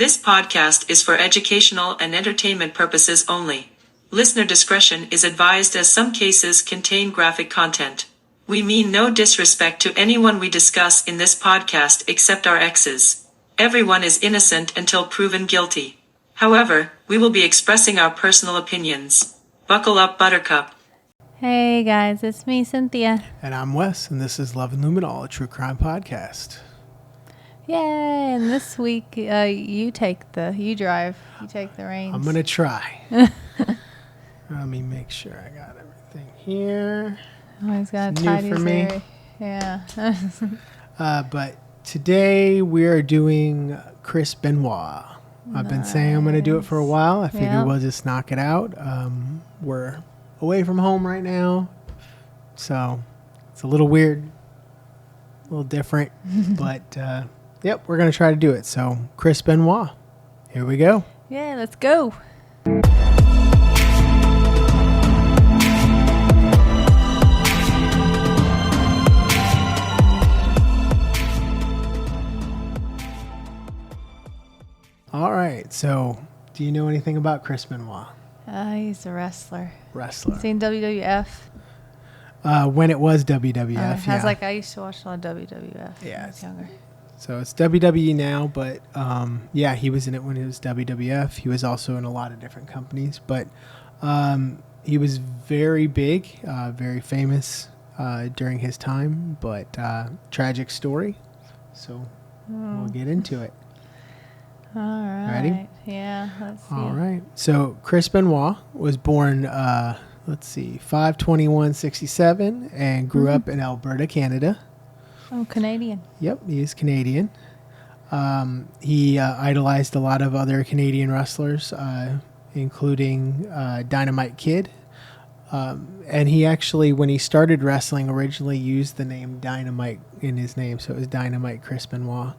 This podcast is for educational and entertainment purposes only. Listener discretion is advised as some cases contain graphic content. We mean no disrespect to anyone we discuss in this podcast except our exes. Everyone is innocent until proven guilty. However, we will be expressing our personal opinions. Buckle up, Buttercup. Hey guys, it's me, Cynthia. And I'm Wes, and this is Love and Luminol, a true crime podcast. Yay! And this week, you take the reins. I'm gonna try. Let me make sure I got everything here. Always got it's tidy new for me. Yeah. But today we are doing Chris Benoit. I've been saying I'm gonna do it for a while. I figured we'll just knock it out. We're away from home right now, so it's a little weird, a little different, but yep, we're gonna try to do it. So Chris Benoit, here we go. Yeah, let's go. All right, so do you know anything about Chris Benoit? He's a wrestler. Seen WWF? When it was WWF, yeah. I used to watch a lot of WWF when I was younger. So it's WWE now, but yeah, he was in it when it was WWF. He was also in a lot of different companies, but he was very big, very famous during his time, but tragic story. So we'll get into it. All right. Ready? Yeah, let's see. All right. So Chris Benoit was born, 5/21/67 and grew up in Alberta, Canada. Oh, Canadian. Yep, he is Canadian. He idolized a lot of other Canadian wrestlers, including Dynamite Kid. And he actually, when he started wrestling, originally used the name Dynamite in his name. So it was Dynamite Chris Benoit.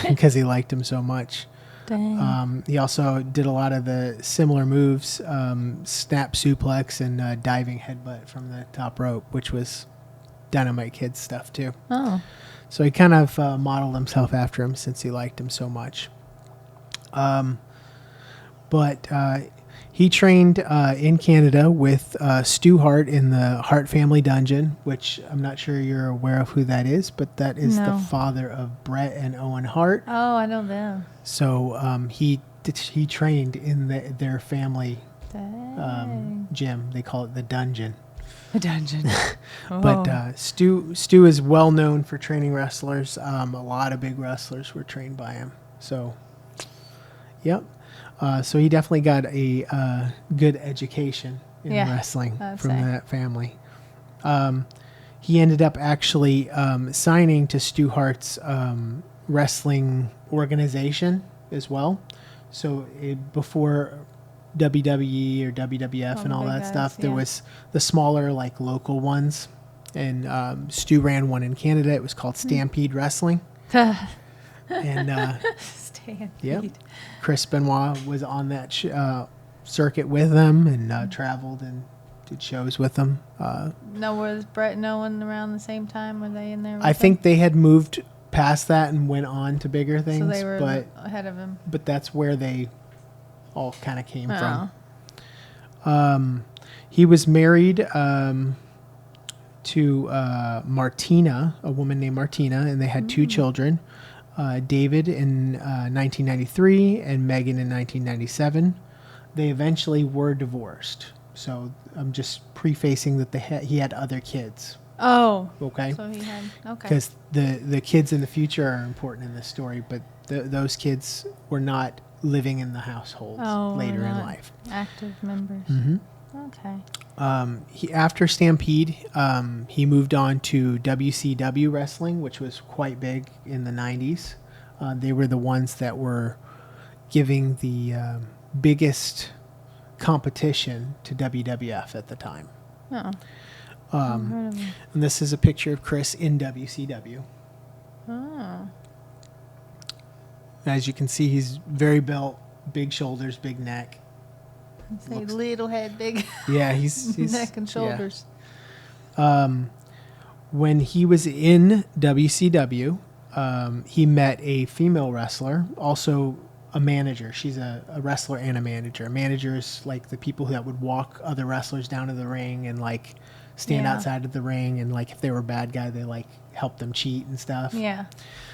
Because he liked him so much. Dang. He also did a lot of the similar moves, snap suplex and diving headbutt from the top rope, which was Dynamite Kid's stuff too. Oh. So he kind of modeled himself after him since he liked him so much. But he trained in Canada with Stu Hart in the Hart Family Dungeon, which I'm not sure you're aware of who that is, but that is the father of Bret and Owen Hart. Oh, I know them. So he trained in their family gym. They call it the Dungeon. The Dungeon. But Stu is well known for training wrestlers. A lot of big wrestlers were trained by him. So, yep. So he definitely got a good education in wrestling from that family. He ended up actually signing to Stu Hart's wrestling organization as well. So before WWE or WWF and all that stuff, there was the smaller like local ones. And Stu ran one in Canada. It was called Stampede Wrestling. And Stampede. Yep. Chris Benoit was on that circuit with them and traveled and did shows with them. Was Bret and Owen around the same time? Were they in there? I think they had moved past that and went on to bigger things. So they were ahead of him. But that's where they all kind of came from. He was married to Martina, a woman named Martina, and they had two children. David in 1993 and Megan in 1997. They eventually were divorced. So I'm just prefacing that he had other kids. Oh. Okay. So he had, okay. Because the kids in the future are important in this story, but those kids were not living in the households later in life. Active members. Mm-hmm. Okay. After Stampede, he moved on to WCW wrestling, which was quite big in the 90s. They were the ones that were giving the biggest competition to WWF at the time. Oh. And this is a picture of Chris in WCW. Oh. As you can see, he's very built, big shoulders, big neck. Say little head, big. Yeah, he's neck and shoulders. Yeah. When he was in WCW, he met a female wrestler, also a manager. She's a wrestler and a manager. A manager is like the people that would walk other wrestlers down to the ring and like stand Yeah. outside of the ring, and like if they were a bad guy, they like help them cheat and stuff. Yeah.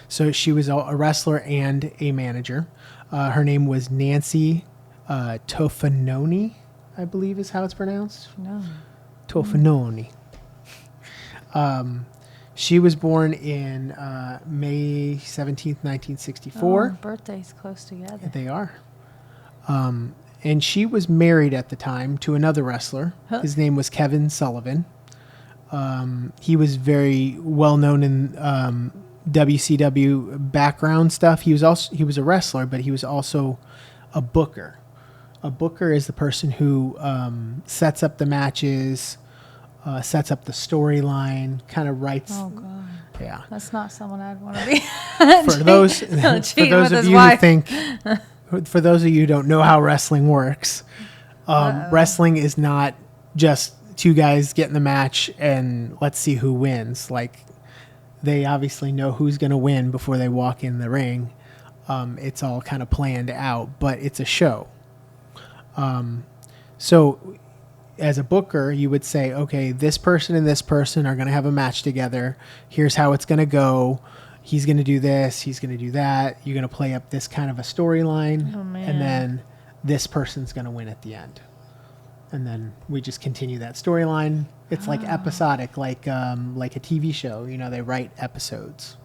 So she was a wrestler and a manager. Her name was Nancy Tofanoni, I believe is how it's pronounced. No. Tofanoni. She was born in May 17th, 1964. Oh, birthdays close together. They are. And she was married at the time to another wrestler. Huh. His name was Kevin Sullivan. He was very well known in WCW background stuff. He was a wrestler, but he was also a booker. A booker is the person who sets up the matches, sets up the storyline, kind of writes. Oh God. Yeah. That's not someone I'd want to be. For those of you who think, for those of you who don't know how wrestling works, wrestling is not just two guys get in the match and let's see who wins. Like, they obviously know who's going to win before they walk in the ring. It's all kind of planned out, but it's a show. So as a booker, you would say, okay, this person and this person are going to have a match together. Here's how it's going to go. He's going to do this. He's going to do that. You're going to play up this kind of a storyline. Oh, man. And then this person's going to win at the end. And then we just continue that storyline. It's like episodic, like a TV show. You know, they write episodes.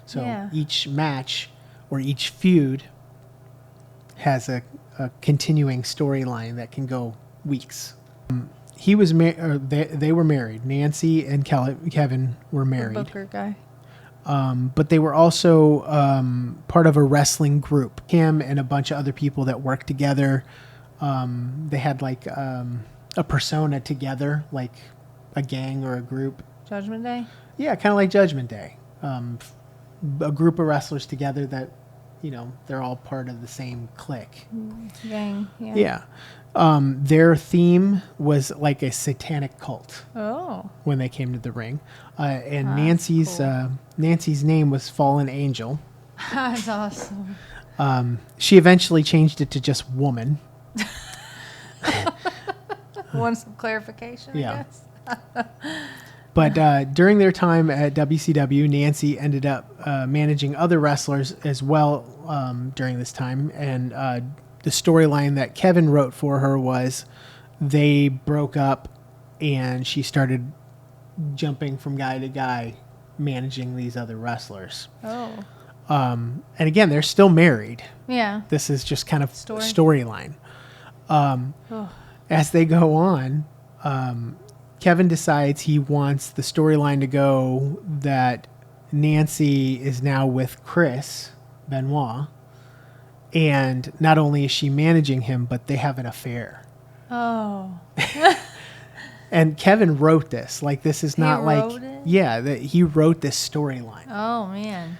So Yeah. each match or each feud has a continuing storyline that can go weeks. He was they were married. Nancy and Kevin were married. Booker guy. But they were also part of a wrestling group. Him and a bunch of other people that worked together. They had like a persona together, like a gang or a group. Judgment Day. Yeah, kind of like Judgment Day. A group of wrestlers together that, you know, they're all part of the same clique. Gang. Yeah. Yeah. Their theme was like a satanic cult Oh. when they came to the ring. And That's Nancy's cool. Nancy's name was Fallen Angel. That's awesome. She eventually changed it to just Woman. Want some clarification? Yeah. I guess. But during their time at WCW, Nancy ended up managing other wrestlers as well during this time. And the storyline that Kevin wrote for her was they broke up and she started jumping from guy to guy managing these other wrestlers. Oh. And again, they're still married. Yeah. This is just kind of Story. storyline. Oh. As they go on, Kevin decides he wants the storyline to go that Nancy is now with Chris Benoit, and not only is she managing him, but they have an affair. Oh. And Kevin wrote this. Like, this is not wrote it? Yeah, that he wrote this storyline. Oh man.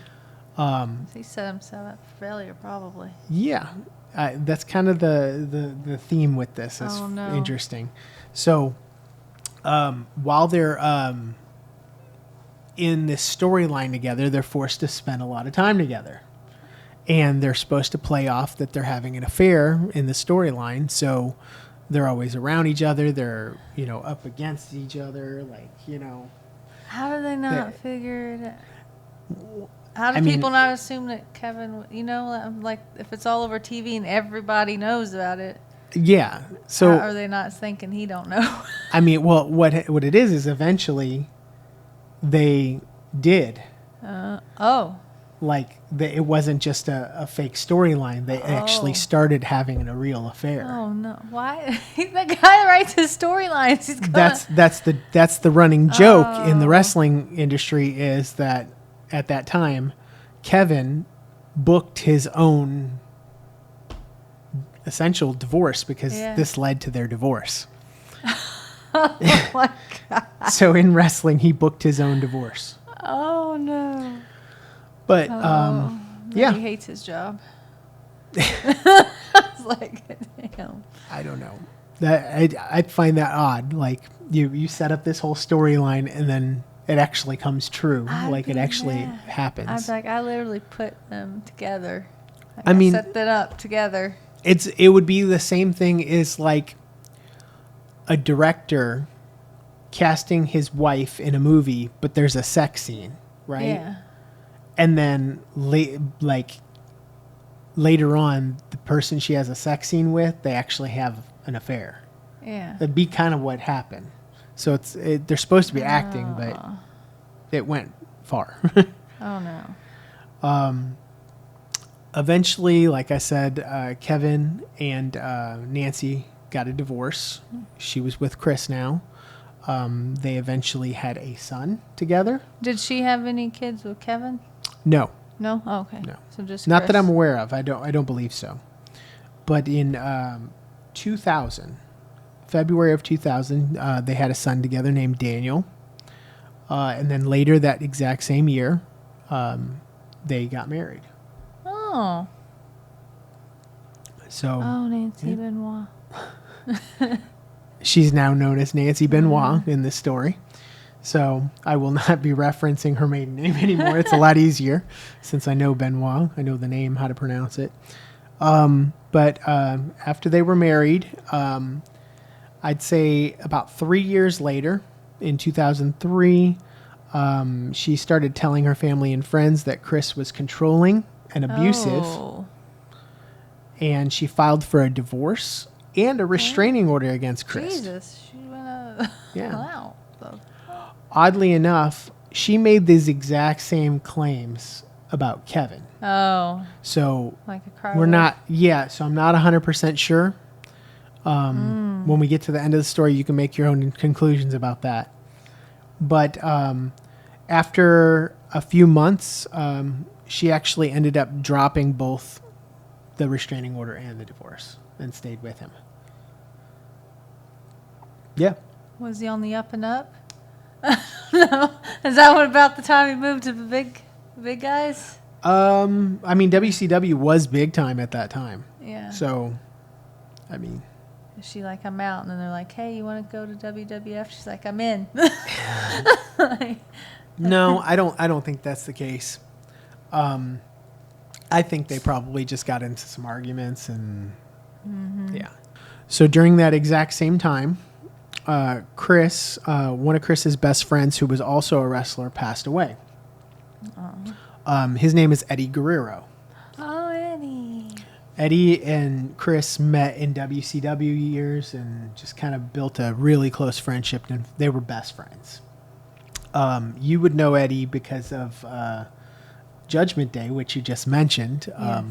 He set himself up for failure, probably. Yeah, that's kind of the theme with this. It's Oh, no. interesting. So while they're in this storyline together, they're forced to spend a lot of time together. And they're supposed to play off that they're having an affair in the storyline. So they're always around each other. They're, you know, up against each other. Like, you know. How do they not They- figure it out? How do I mean- people not assume that Kevin, you know, like if it's all over TV and everybody knows about it, Yeah. So, how are they not thinking he don't know? I mean, well, what it is eventually they did. Oh. Like, it wasn't just a fake storyline. They actually Oh. started having a real affair. Oh no! Why? The guy that writes his storylines. He's gonna. That's the running joke in the Oh. wrestling industry, is that at that time Kevin booked his own essential divorce because Yeah. this led to their divorce. Oh my God. So in wrestling, he booked his own divorce. Oh no. But Oh, maybe yeah. he hates his job. It's like, damn. I don't know. I'd find that odd. Like, you set up this whole storyline and then it actually comes true. I'd Like, it be actually mad. happens. I literally put them together. I mean, set that up together. it would be the same thing as like a director casting his wife in a movie, but there's a sex scene, right? Yeah. And then later on, the person she has a sex scene with, they actually have an affair. Yeah. That'd be kind of what happened. So they're supposed to be acting, but it went far. Oh no. Eventually, like I said, Kevin and Nancy got a divorce. She was with Chris now. They eventually had a son together. Did she have any kids with Kevin? No, No. Oh, okay. No. So just not that Chris. I'm aware of. I don't believe so. But in 2000, February of 2000, they had a son together named Daniel. And then later that exact same year, they got married. Oh. So Oh, Nancy Benoit. she's now known as Nancy Benoit in this story. So I will not be referencing her maiden name anymore. It's a lot easier since I know Benoit. I know the name, how to pronounce it. But after they were married, I'd say about 3 years later, in 2003, she started telling her family and friends that Chris was controlling and abusive. Oh. And she filed for a divorce and a restraining order against Chris. Jesus. She went Yeah. wow. So, Oddly enough, she made these exact same claims about Kevin. oh. So Like a cry. we're not, so I'm not 100% sure. When we get to the end of the story, you can make your own conclusions about that. But after a few months, she actually ended up dropping both the restraining order and the divorce and stayed with him. Yeah. Was he on the up and up? No. Is that what about the time he moved to the big guys? I mean, WCW was big time at that time. Yeah. So, I mean, Is she like, I'm out, and then they're like, hey, you want to go to WWF? She's like, I'm in. no, I don't think that's the case. I think they probably just got into some arguments and yeah. So during that exact same time, Chris, one of Chris's best friends who was also a wrestler, passed away. His name is Eddie Guerrero. Oh, Eddie. Eddie and Chris met in WCW years and just kind of built a really close friendship, and they were best friends. You would know Eddie because of Judgment Day, which you just mentioned. Yes.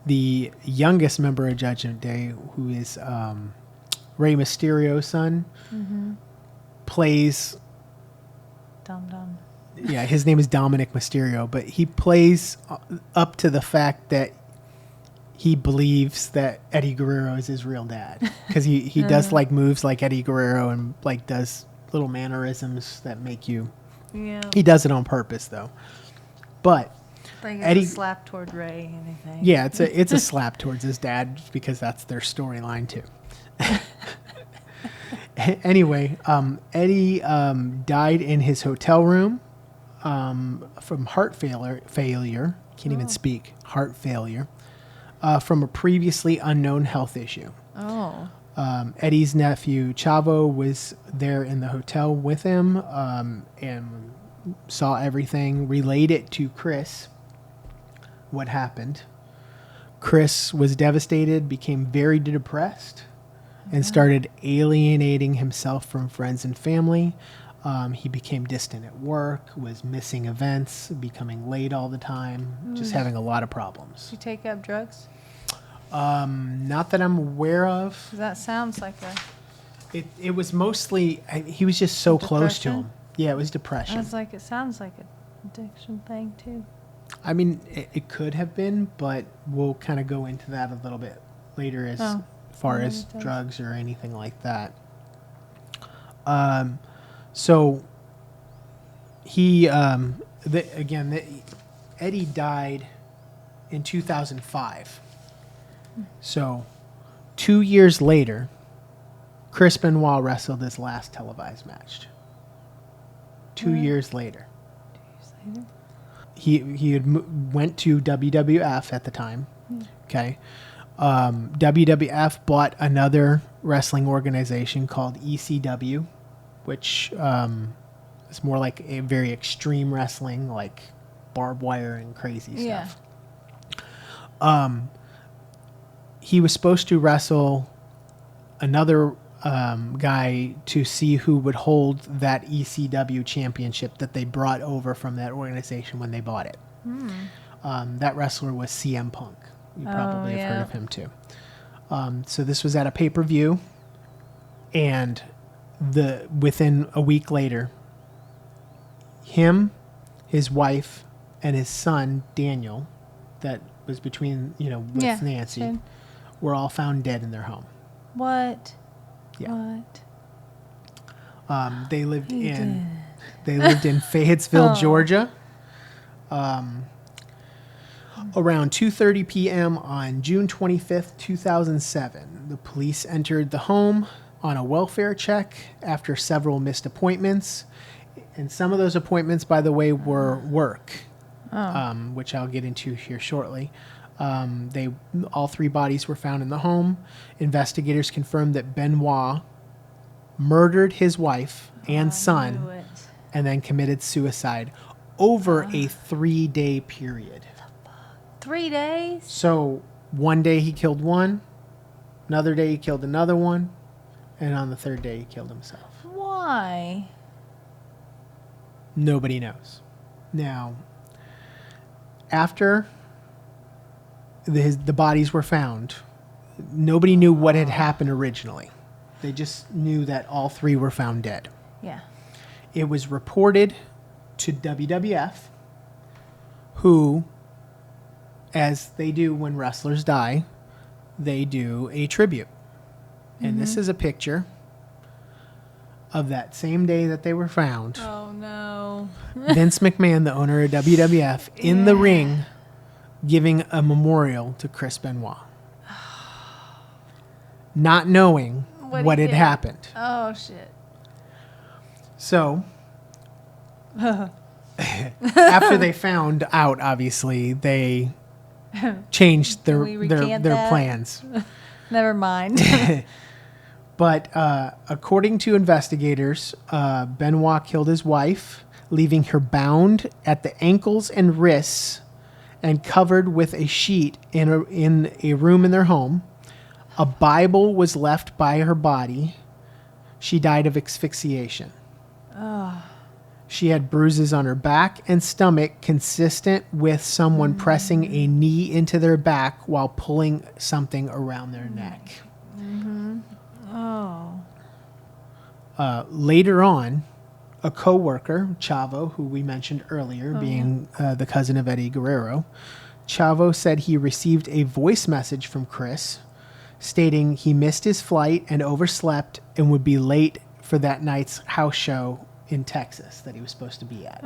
The youngest member of Judgment Day, who is Rey Mysterio's son, plays... Dum-dum. Yeah, his name is Dominic Mysterio, but he plays up to the fact that he believes that Eddie Guerrero is his real dad, because he does like moves like Eddie Guerrero and like does little mannerisms that make you. Yeah. He does it on purpose though, but Like Eddie- a slap toward Ray, anything. yeah, it's a slap towards his dad because that's their storyline too. Anyway, Eddie died in his hotel room from heart failure. Can't even speak. Heart failure. From a previously unknown health issue. Oh. Eddie's nephew Chavo was there in the hotel with him and saw everything, relayed it to Chris what happened. Chris was devastated, became very depressed, and started alienating himself from friends and family. He became distant at work, was missing events, becoming late all the time, just having a lot of problems. Did you take up drugs? Not that I'm aware of. 'Cause that sounds like a... It was mostly, he was just so close to Depression? him. Yeah, it was I depression. was like, it sounds like an addiction thing, too. I mean, it could have been, but we'll kind of go into that a little bit later as far Yeah, as it does. drugs or anything like that. So he, Eddie died in 2005. So 2 years later, Chris Benoit wrestled his last televised match. 2 years later. 2 years later? He went to WWF at the time, Okay. WWF bought another wrestling organization called ECW, which is more like a very extreme wrestling, like barbed wire and crazy Yeah. stuff. He was supposed to wrestle another guy to see who would hold that ECW championship that they brought over from that organization when they bought it. That wrestler was CM Punk. You probably have heard of him too. So this was at a pay-per-view, and within a week later, him, his wife, and his son Daniel, that was between with Nancy, sure. were all found dead in their home. What? Yeah. What? They lived in Fayetteville, Georgia. Around 2:30 p.m. on June 25th, 2007, the police entered the home on a welfare check after several missed appointments. And some of those appointments, by the way, were work, which I'll get into here shortly. All three bodies were found in the home. Investigators confirmed that Benoit murdered his wife and son and then committed suicide over a 3-day period. 3 days? So one day he killed one, another day he killed another one, and on the third day he killed himself. Why? Nobody knows. Now, after the bodies were found, nobody knew what had happened originally. They just knew that all three were found dead. Yeah. It was reported to WWF, who, as they do when wrestlers die, they do a tribute. And this is a picture of that same day that they were found. Oh, no. Vince McMahon, the owner of WWF, in the ring giving a memorial to Chris Benoit. Not knowing what had happened. Oh, shit. So, after they found out, obviously, they changed their plans. Never mind. But according to investigators, Benoit killed his wife, leaving her bound at the ankles and wrists and covered with a sheet in a room in their home. A Bible was left by her body. She died of asphyxiation. She had bruises on her back and stomach consistent with someone pressing a knee into their back while pulling something around their neck. Later on, a co-worker, Chavo, who we mentioned earlier, being the cousin of Eddie Guerrero, Chavo said he received a voice message from Chris stating he missed his flight and overslept and would be late for that night's house show in Texas that he was supposed to be at.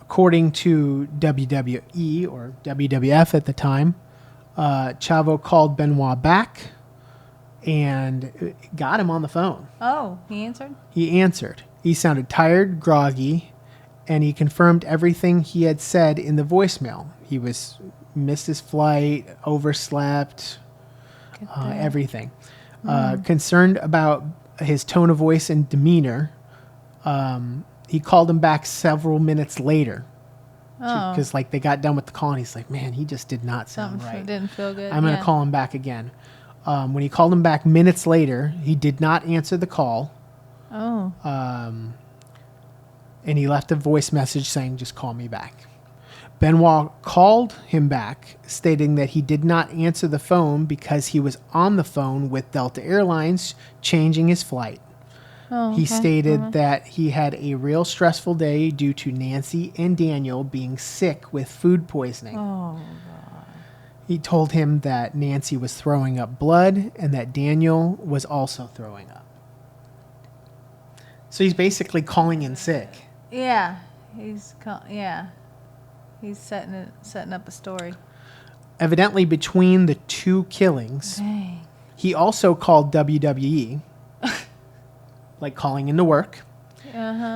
According to WWE or WWF at the time, Chavo called Benoit back and got him on the phone. Oh, he answered? He answered. He sounded tired, groggy, and he confirmed everything he had said in the voicemail. He missed his flight, overslept, everything. Concerned about his tone of voice and demeanor, he called him back several minutes later. Because they got done with the call and he's like, man, he just did not sound right. Didn't feel good. I'm going to call him back again. When he called him back minutes later, he did not answer the call. And he left a voice message saying, just call me back. Benoit called him back, stating that he did not answer the phone because he was on the phone with Delta Airlines changing his flight. He stated that he had a real stressful day due to Nancy and Daniel being sick with food poisoning. He told him that Nancy was throwing up blood and that Daniel was also throwing up. So he's basically calling in sick. Yeah. He's setting up a story. Evidently, between the two killings, he also called WWE, like calling into work.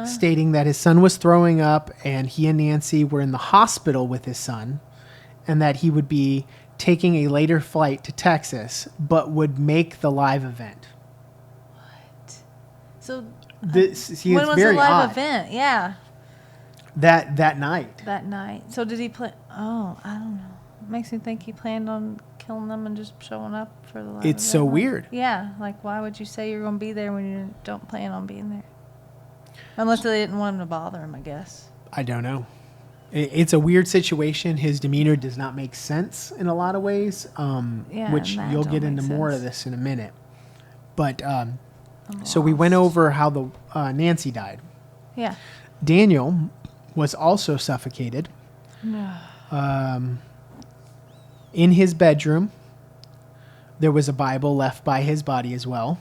stating that his son was throwing up and he and Nancy were in the hospital with his son, and that he would be taking a later flight to Texas, but would make the live event. So See, when it's was very the live odd. event? Yeah, That night. that night. So did he play? Oh, I don't know. Makes me think he planned on killing them and just showing up for the live It's event. so weird. Yeah, like why would you say you're going to be there when you don't plan on being there? Unless they didn't want him to bother him, I guess. I don't know. It's a weird situation. His demeanor does not make sense in a lot of ways, which that you'll don't get into make more of sense. this in a minute. But I'm so we went lost. over how the Nancy died. Yeah. Daniel was also suffocated in his bedroom. There was a Bible left by his body as well.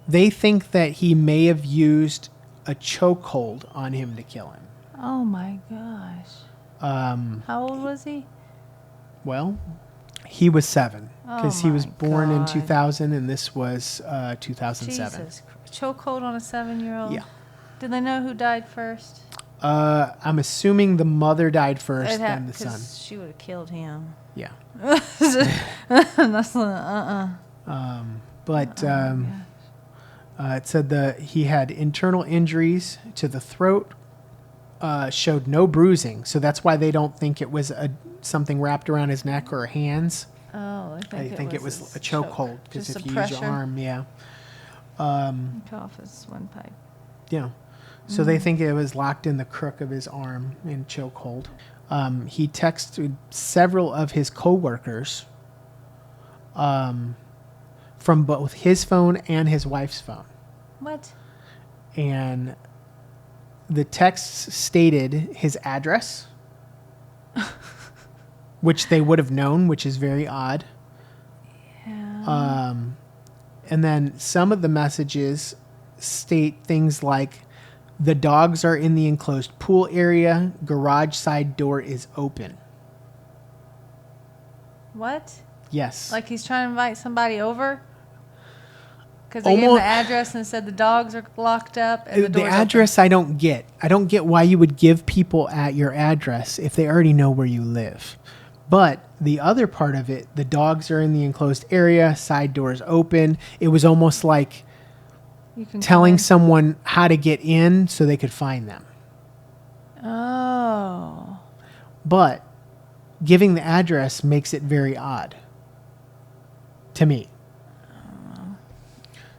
They think that he may have used a chokehold on him to kill him. Oh my gosh. How old was he? Well, he was 7 because he Oh was my born in God. 2000 and this was 2007. Jesus. Chokehold on a 7-year-old? Yeah. Did they know who died first? I'm assuming the mother died first, It had- then the son. 'cause she would have killed him. Yeah. That's But it said he had internal injuries to the throat, showed no bruising. So that's why they don't think it was something wrapped around his neck or hands. Oh, I think it was his a chokehold because Just if some you use your pressure. arm, yeah. Off his windpipe. Yeah. So they think it was locked in the crook of his arm in chokehold. He texted several of his coworkers from both his phone and his wife's phone. What? And the texts stated his address, which they would have known, which is very odd. Yeah. And then some of the messages state things like, the dogs are in the enclosed pool area, garage side door is open. What? Yes. Like he's trying to invite somebody over? Because they gave him Almo- the address and said the dogs are locked up and the the door's address I don't get. I don't get why you would give people at your address if they already know where you live. But the other part of it, the dogs are in the enclosed area, side doors open. It was almost like open. You can telling come someone how to get in so they could find them. in. Oh. But giving the address makes it very odd to me.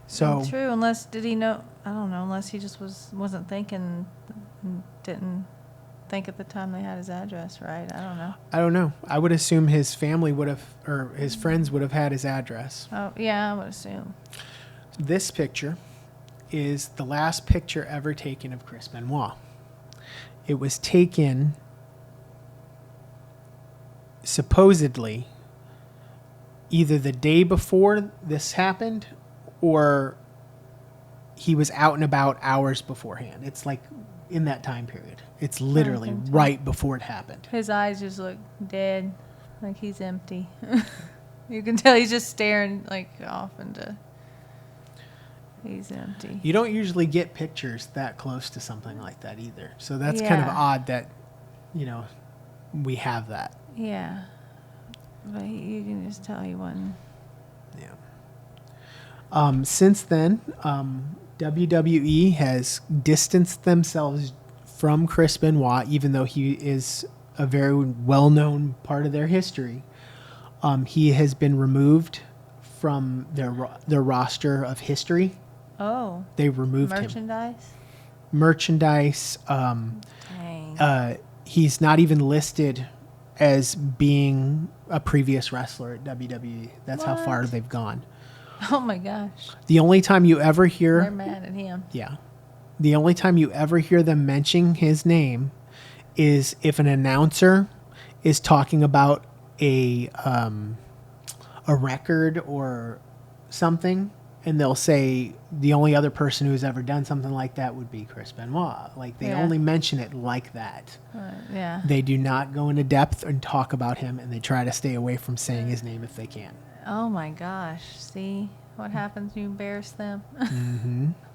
So True, unless did he know? I don't know. Unless he just wasn't thinking, didn't think at the time they had his address, right? I don't know. I don't know. I would assume his family would have, or his friends would have had his address. Oh yeah, I would assume. This picture is the last picture ever taken of Chris Benoit. It was taken supposedly either the day before this happened or he was out and about hours beforehand. It's like in that time period. It's literally think so. right before it happened. His eyes just look dead, like he's empty. You can tell he's just staring like off into. He's empty. You don't usually get pictures that close to something like that either. So that's kind of Yeah. odd that, we have that. Yeah, but you can just tell he wasn't. Yeah. Since then, WWE has distanced themselves from Chris Benoit, even though he is a very well-known part of their history. He has been removed from their roster of history. Oh, They removed him. merchandise. Merchandise. Dang. He's not even listed as being a previous wrestler at WWE. That's how far What? they've gone. Oh my gosh, The only time you ever hear they're mad at him. Yeah. The only time you ever hear them mention his name is if an announcer is talking about a record or something, and they'll say the only other person who's ever done something like that would be Chris Benoit. Like they Yeah. only mention it like that. Yeah. They do not go into depth and talk about him, and they try to stay away from saying his name if they can. Oh my gosh. See, what happens when you embarrass them.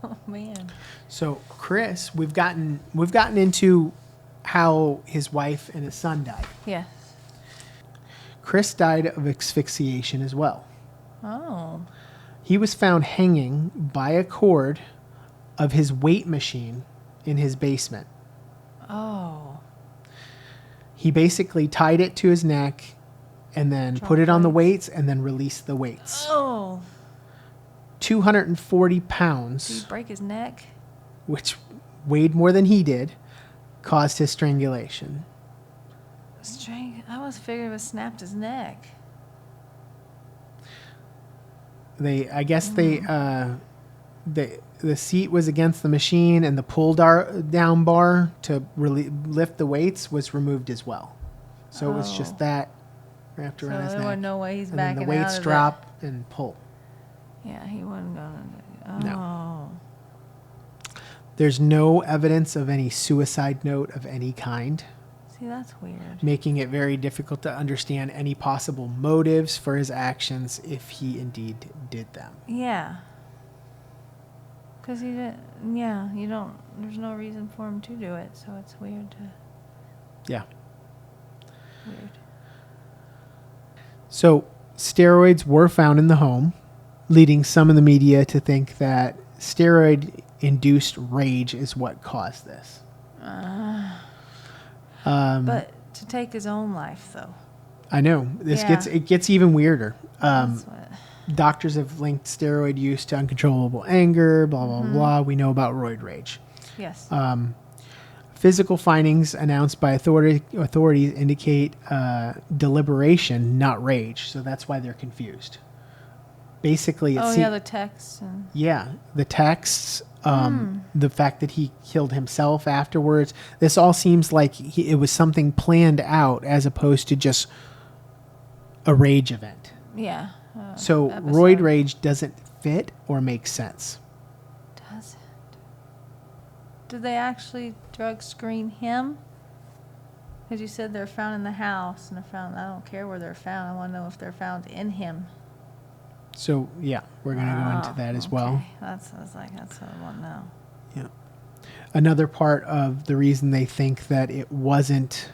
Oh man. So Chris, we've gotten into how his wife and his son died. Yes. Chris died of asphyxiation as well. Oh. He was found hanging by a cord of his weight machine in his basement. Oh. He basically tied it to his neck and then put it on the weights and then released the weights. Oh. 240 Did he pounds, break his neck? which weighed more than he did, caused his strangulation. I was figuring it was snapped his neck. The seat was against the machine, and the down bar to lift the weights was removed as well. So it was just that wrapped around his there neck. wasn't no way he's and backing then the weights out of drop and pull. it. Yeah, he wasn't gonna. Oh. No. There's no evidence of any suicide note of any kind, See, that's weird. making it very difficult to understand any possible motives for his actions if he indeed did them. Yeah. Because he didn't. Yeah, you don't. There's no reason for him to do it, so it's weird to. Yeah. Weird. So steroids were found in the home, leading some in the media to think that steroid-induced rage is what caused this. But to take his own life, though. I know Yeah. it gets even weirder. That's what. Doctors have linked steroid use to uncontrollable anger, blah blah blah. We know about roid rage. Yes. Physical findings announced by authorities indicate deliberation, not rage. So that's why they're confused. Basically, it's the texts. And the texts, the fact that he killed himself afterwards. This all seems like it was something planned out as opposed to just a rage event. yeah. So episode. roid rage doesn't fit or make sense. Does it? Did they actually drug screen him? Because you said they're found in the house, and they're found. I don't care where they're found. I want to know if they're found in him. So yeah, we're gonna go into that as well. Okay. That's what I want to know. Yeah. Another part of the reason they think that it wasn't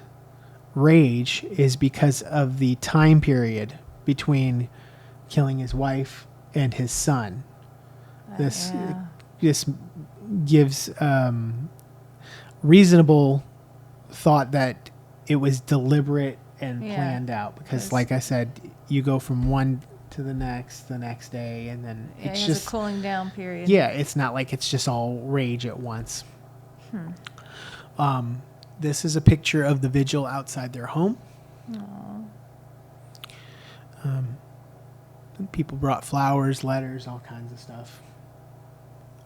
rage is because of the time period between killing his wife and his son. This gives reasonable thought that it was deliberate and planned out because, like I said, you go from one to the next day, and then it's just a cooling down period. Yeah, it's not like it's just all rage at once. This is a picture of the vigil outside their home. People brought flowers, letters, all kinds of stuff.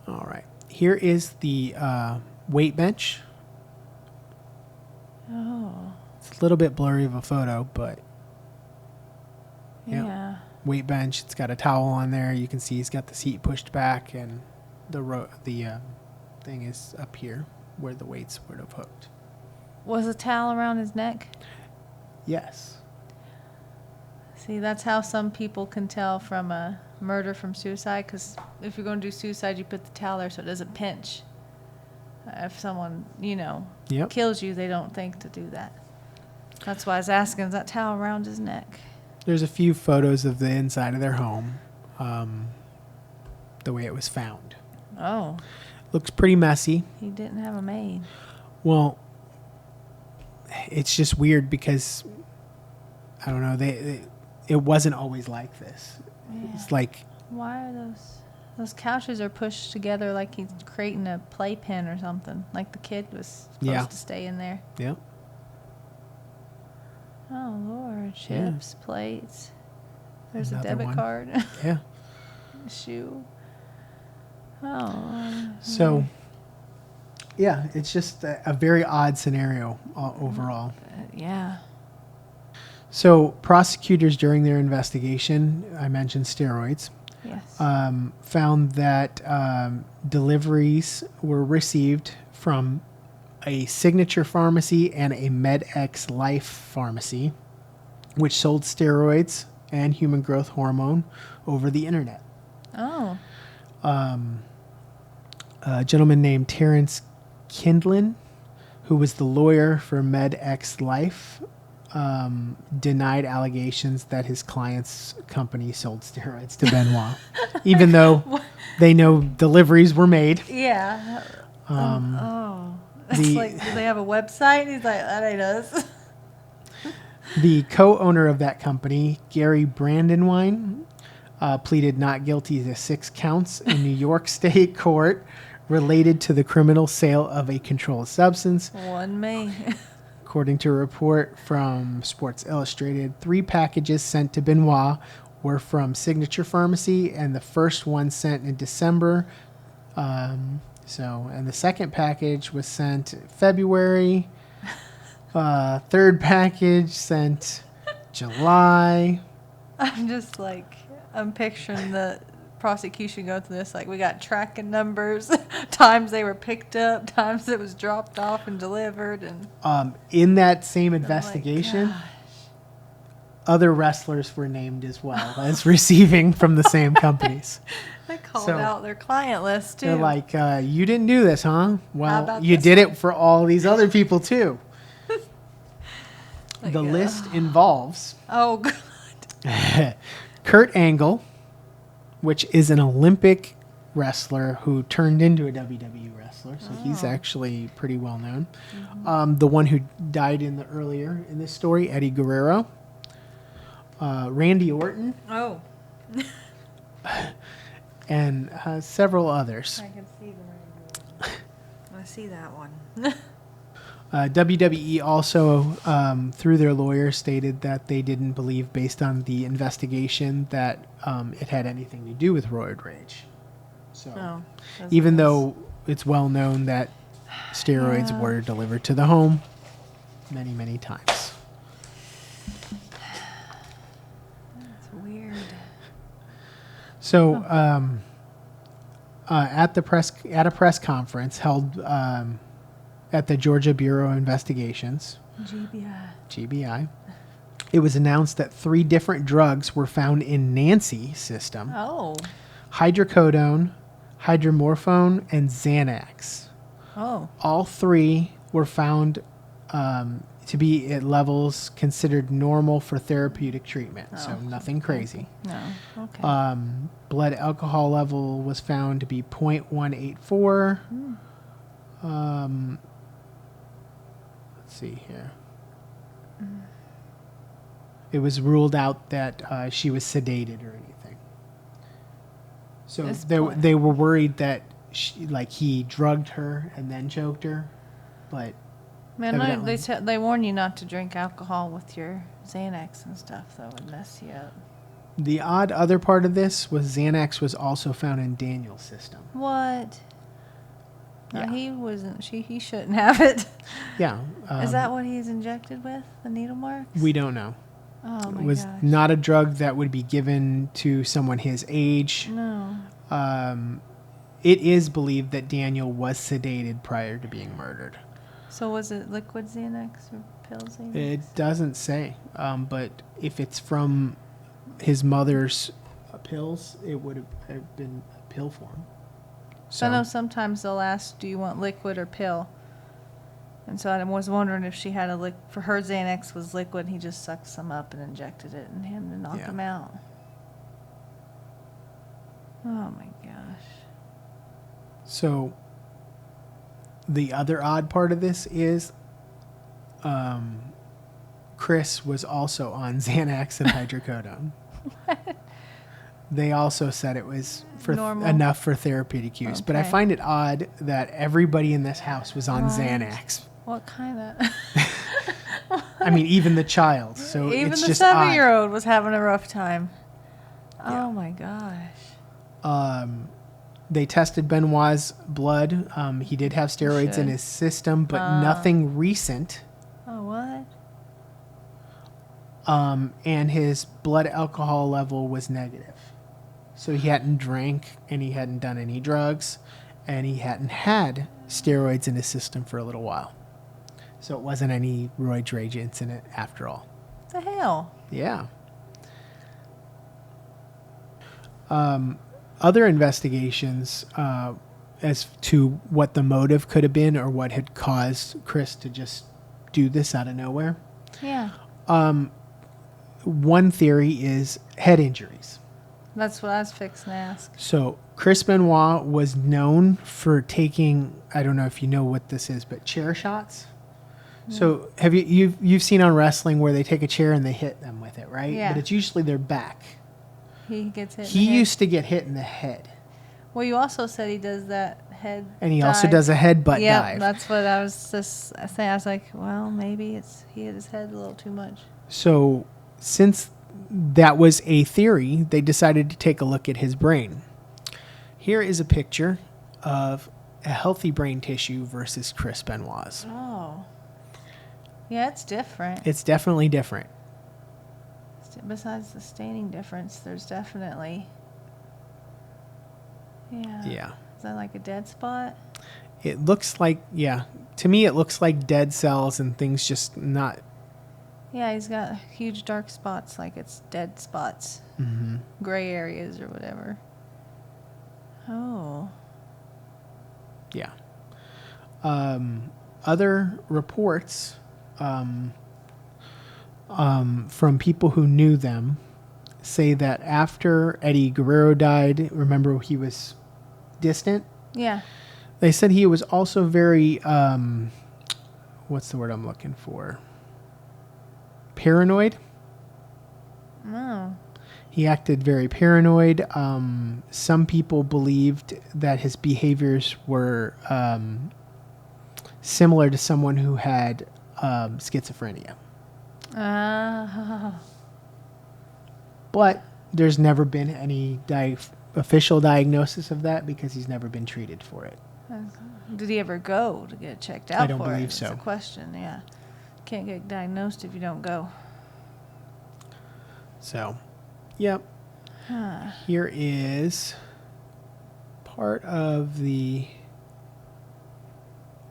All right. Here is the weight bench. Oh. It's a little bit blurry of a photo, but Yeah. weight bench. It's got a towel on there. You can see he's got the seat pushed back, and the thing is up here where the weights would have hooked. Was a towel around his neck? Yes. See, that's how some people can tell from a murder from suicide, because if you're going to do suicide, you put the towel there so it doesn't pinch. If someone, Yep. kills you, they don't think to do that. That's why I was asking, is that towel around his neck? There's a few photos of the inside of their home, the way it was found. Oh, Looks pretty messy. he didn't have a maid. Well, it's just weird because, I don't know, it wasn't always like this. Yeah. It's like, Why are those couches are pushed together like he's creating a playpen or something, like the kid was supposed to stay in there. yeah. Oh, Lord. Chips, plates. There's Another a debit one. card. Yeah. Shoe. Oh. So, yeah, it's just a very odd scenario overall. Yeah. So, prosecutors during their investigation, I mentioned steroids, Yes. found that deliveries were received from a Signature Pharmacy and a MedX Life Pharmacy, which sold steroids and human growth hormone over the internet. Oh. A gentleman named Terrence Kindlin, who was the lawyer for MedX Life, denied allegations that his client's company sold steroids to Benoit, even though they know deliveries were made. Yeah. Oh. It's the- like, do they have a website? He's like, that ain't us. The co-owner of that company, Gary Brandywine, pleaded not guilty to 6 counts in New York State court related to the criminal sale of a controlled substance. One me. According to a report from Sports Illustrated, 3 packages sent to Benoit were from Signature Pharmacy, and the first one sent in December. And the second package was sent February. Third package sent July. I'm just like, I'm picturing the prosecution go through this. Like, we got tracking numbers, times they were picked up, times it was dropped off and delivered. And In that same I'm like, investigation, gosh. other wrestlers were named as well as receiving from the same companies. They called So- out their client list, too. They're like, you didn't do this, huh? Well, about you this did one? it for all these other people, too. Like, The list involves Oh, God. Kurt Angle, which is an Olympic wrestler who turned into a WWE wrestler, so he's actually pretty well known. The one who died earlier in this story, Eddie Guerrero, Randy Orton, Oh. and several others. I can see the I see that one. WWE also, through their lawyer, stated that they didn't believe, based on the investigation, that it had anything to do with roid rage. So, Oh, even though it's well known that steroids Yeah. were delivered to the home many, many times. It's weird. So, at a press conference held at the Georgia Bureau of Investigations, GBI, it was announced that 3 different drugs were found in Nancy's system: Oh. hydrocodone, hydromorphone, and Xanax. Oh. All 3 were found to be at levels considered normal for therapeutic treatment, so nothing crazy. No. Okay. Blood alcohol level was found to be 0.184. Let's see here. It was ruled out that she was sedated or anything. So This they point. they were worried that he drugged her and then choked her, but Man, evidently- they warn you not to drink alcohol with your Xanax and stuff, though. It would mess you up. the odd other part of this was Xanax was also found in Daniel's system. What? No, Yeah. he wasn't. He shouldn't have it. Yeah. Is that what he's injected with? The needle marks? We don't know. Oh my It was gosh. not a drug that would be given to someone his age. No. It is believed that Daniel was sedated prior to being murdered. So was it liquid Xanax or pill Xanax? It doesn't say, but if it's from his mother's pills, it would have been a pill form. So I know sometimes they'll ask, do you want liquid or pill? And so I was wondering if she had for her Xanax was liquid, he just sucked some up and injected it in him to knock Yeah. him out. Oh my gosh. So the other odd part of this is Chris was also on Xanax and hydrocodone. They also said it was Normal. enough for therapeutic use. But I Okay. find it odd that everybody in this house was on Right. Xanax. What kind of? I mean, even the child. So Even it's the just 7-year-old was having a rough time. Yeah. Oh my gosh. odd. They tested Benoit's blood. He did have steroids in Should. his system, but nothing recent. Oh what? And his blood alcohol level was negative. So he hadn't drank and he hadn't done any drugs and he hadn't had steroids in his system for a little while. So it wasn't any roid rage incident after all. The hell? Yeah. other investigations as to what the motive could have been or what had caused Chris to just do this out of nowhere. Yeah. One theory is head injuries. That's what I was fixing to ask. So Chris Benoit was known for taking, I don't know if you know what this is, but chair shots. So have you've seen on wrestling where they take a chair and they hit them with it, right? Yeah. But it's usually their back. He gets hit. He in the head. used to get hit in the head. Well, you also said he does that head. And he also dive. does a headbutt Yeah, dive. that's what I was just saying. I was like, well, maybe he hit his head a little too much. So since that was a theory, they decided to take a look at his brain. Here is a picture of a healthy brain tissue versus Chris Benoit's. Oh. Yeah, it's different. It's definitely different. Besides the staining difference, there's definitely... Yeah. Yeah. Is that like a dead spot? It looks like, yeah. To me, it looks like dead cells and things just not... Yeah, he's got huge dark spots, like it's dead spots. Mm-hmm. Gray areas or whatever. Oh. Yeah. Other reports from people who knew them say that after Eddie Guerrero died, remember he was distant? Yeah. They said he was also very, what's the word I'm looking for? Paranoid. Oh. He acted very paranoid. Some people believed that his behaviors were similar to someone who had schizophrenia. But there's never been any official diagnosis of that because he's never been treated for it. Did he ever go to get checked out? I don't for believe it? so. That's a question. Yeah. Can't get diagnosed if you don't go. So, yep. Huh. Here is part of the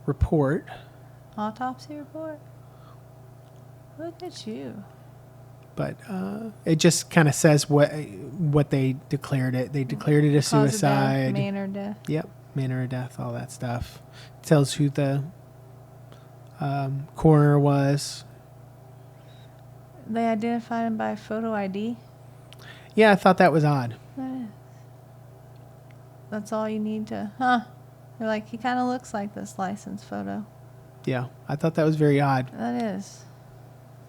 report. Autopsy report? Look at you. But it just kind of says what they declared it. They declared it a Cause of death, suicide. manner of death. Yep, manner of death, all that stuff. Tells who the coroner was. They identified him by photo ID? Yeah, I thought that was odd. That is. That's all you need to... Huh. You're like, he kind of looks like this license photo. Yeah, I thought that was very odd. That is.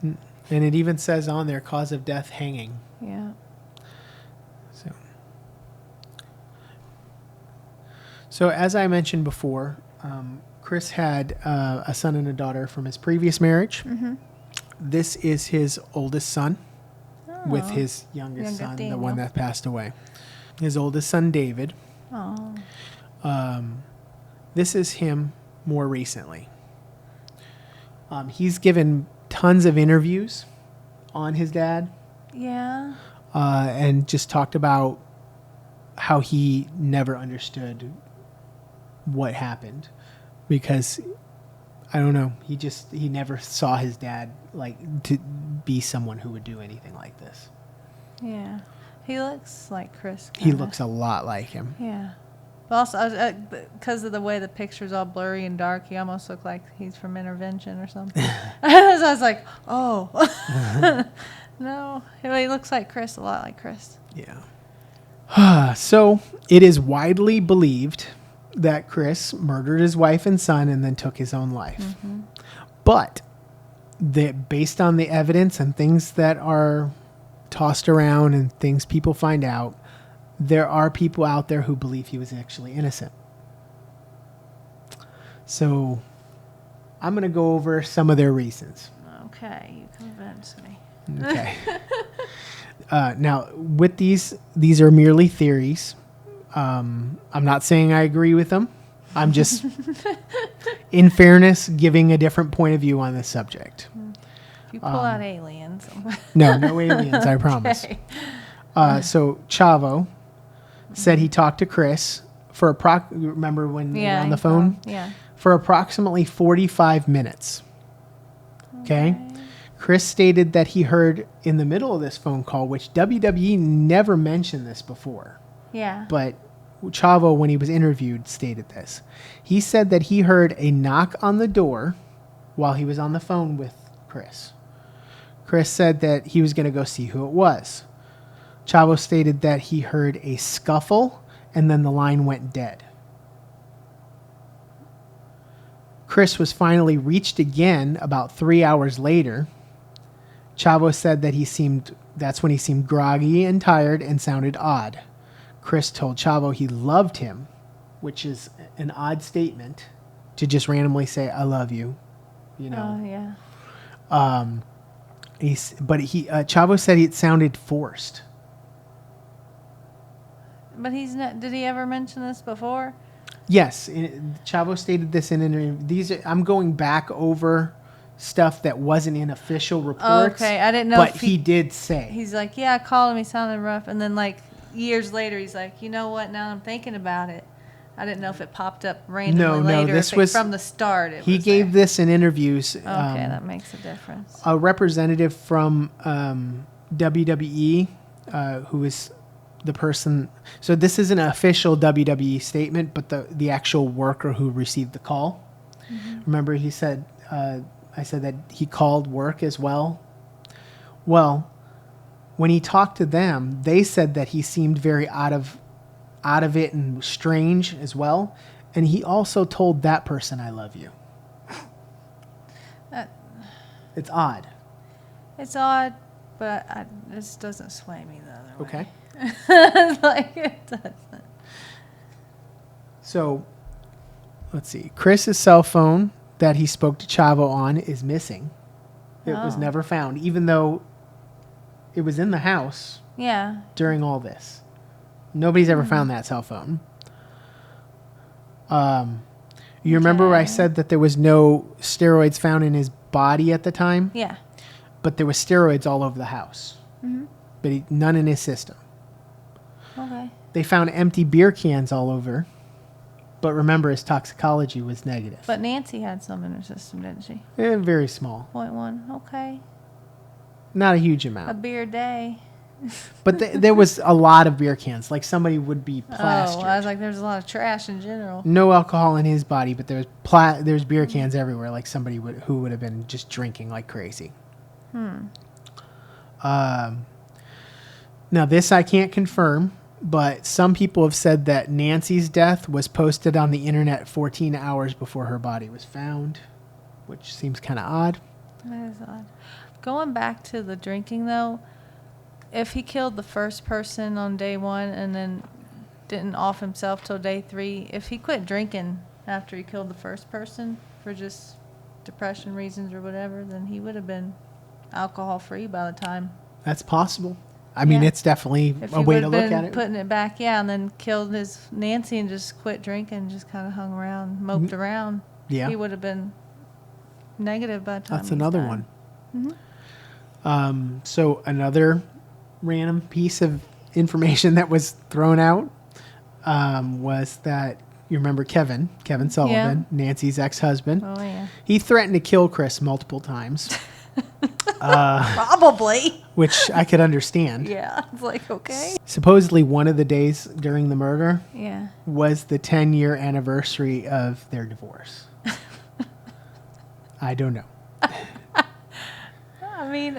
And it even says on there, cause of death, hanging. Yeah. So as I mentioned before, Chris had a son and a daughter from his previous marriage. Mm-hmm. This is his oldest son with Oh. his youngest Younger son, Daniel. the one that passed away. His oldest son, David. Oh. This is him more recently. He's given tons of interviews on his dad. Yeah. And just talked about how he never understood what happened because I don't know, he never saw his dad like to be someone who would do anything like this. Yeah. He looks like Chris. He kinda. looks a lot like him. Yeah. But also, because of the way the picture's all blurry and dark, he almost looked like he's from Intervention or something. So I was like, oh. No. He looks like Chris, a lot like Chris. Yeah. So it is widely believed that Chris murdered his wife and son and then took his own life. Mm-hmm. But based on the evidence and things that are tossed around and things people find out, there are people out there who believe he was actually innocent. So I'm going to go over some of their reasons. Okay, you convinced me. Okay. Now, with these are merely theories. I'm not saying I agree with them. I'm just, in fairness, giving a different point of view on this subject. If you pull out aliens. No aliens, I promise. Okay. So Chavo said he talked to Chris for remember when they were on the phone? Yeah. For approximately 45 minutes. Okay. Chris stated that he heard in the middle of this phone call, which WWE never mentioned this before. Yeah. But Chavo, when he was interviewed, stated this. He said that he heard a knock on the door while he was on the phone with Chris. Chris said that he was going to go see who it was. Chavo stated that he heard a scuffle and then the line went dead. Chris was finally reached again about 3 hours later. Chavo said that that's when he seemed groggy and tired and sounded odd. Chris told Chavo he loved him, which is an odd statement to just randomly say, I love you. You know. Oh, yeah. Chavo said it sounded forced. But he's not. Did he ever mention this before? Yes, Chavo stated this in an interview. I'm going back over stuff that wasn't in official reports. Okay, I didn't know. But if he did say. He's like, yeah, I called him. He sounded rough, and then like years later, he's like, you know what? Now I'm thinking about it. I didn't know if it popped up randomly later. This if was from the start. He gave this in interviews. Okay, that makes a difference. A representative from WWE, who is the person. So this isn't an official WWE statement, but the actual worker who received the call. Mm-hmm. Remember, he said, I said that he called work as well. Well, when he talked to them, they said that he seemed very out of it and strange as well. And he also told that person, I love you. It's odd. It's odd, but this doesn't sway me the other way. Okay. Like, it doesn't. So, let's see. Chris's cell phone that he spoke to Chavo on is missing. It was never found, even though it was in the house during all this. Nobody's ever found that cell phone. You remember where I said that there was no steroids found in his body at the time? Yeah. But there was steroids all over the house. Mm-hmm. But none in his system. Okay. They found empty beer cans all over. But remember, his toxicology was negative. But Nancy had some in her system, didn't she? Very small. 0.1. Okay. Not a huge amount. A beer day. But there was a lot of beer cans. Like somebody would be plastered. Oh, I was like, there's a lot of trash in general. No alcohol in his body, but there's beer cans everywhere. Like somebody who would have been just drinking like crazy. Now this I can't confirm, but some people have said that Nancy's death was posted on the internet 14 hours before her body was found, which seems kind of odd. That is odd. Going back to the drinking though, if he killed the first person on day 1 and then didn't off himself till day 3, if he quit drinking after he killed the first person for just depression reasons or whatever, then he would have been alcohol free by the time. That's possible. I mean, it's definitely a way to look at it. Putting it back, and then killed his Nancy and just quit drinking, just kind of hung around, moped around. Yeah. He would have been negative by the time. That's another one. Mm-hmm. So another random piece of information that was thrown out was that you remember Kevin Sullivan, Nancy's ex-husband. Oh yeah. He threatened to kill Chris multiple times. Probably. Which I could understand. Yeah, it's like, okay. Supposedly one of the days during the murder was the 10-year anniversary of their divorce. I don't know. I mean,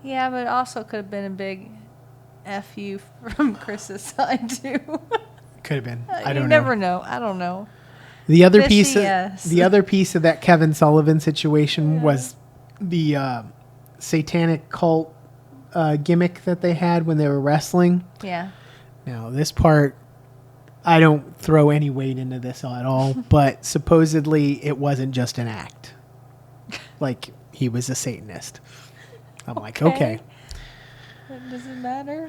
yeah, but it also could have been a big F you from Chris's side, too. Could have been. I don't know. You never know. I don't know. The other Fishy, the other piece of that Kevin Sullivan situation was the satanic cult gimmick that they had when they were wrestling. Yeah. Now, this part, I don't throw any weight into this at all, but supposedly it wasn't just an act. Like, he was a Satanist. I'm like, okay. That doesn't matter.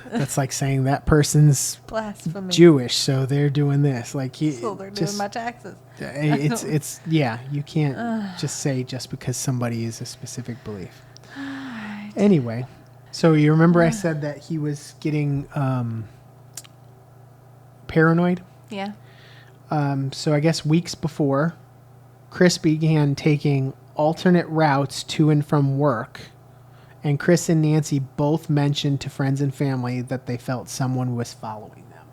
That's like saying that person's blasphemy. Jewish, so they're doing this. Like, so they're doing my taxes. It's you can't just say just because somebody is a specific belief. Right. Anyway, so you remember I said that he was getting paranoid? Yeah. So I guess weeks before, Chris began taking alternate routes to and from work And Chris and Nancy both mentioned to friends and family that they felt someone was following them.